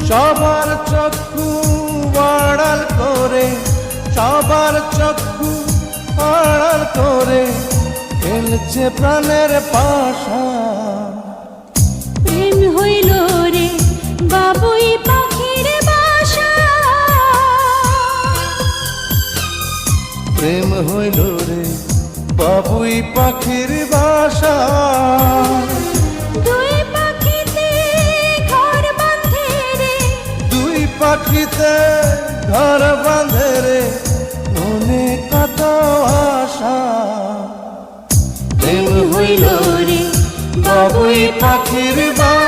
সবার চক্ষু আড়াল করে, সবার চক্ষু আড়াল করে খেলছে প্রাণের পাশা। প্রেম হইল রে বাবুই পাখির বাসা, প্রেম হইল রে বাবুই পাখির বাসা। দুই পাখিতে ঘর বাঁধে রে, দুই পাখিতে ঘর বাঁধে রে মনে কত আশা। প্রেম হইল রে বাবুই পাখির বাসা।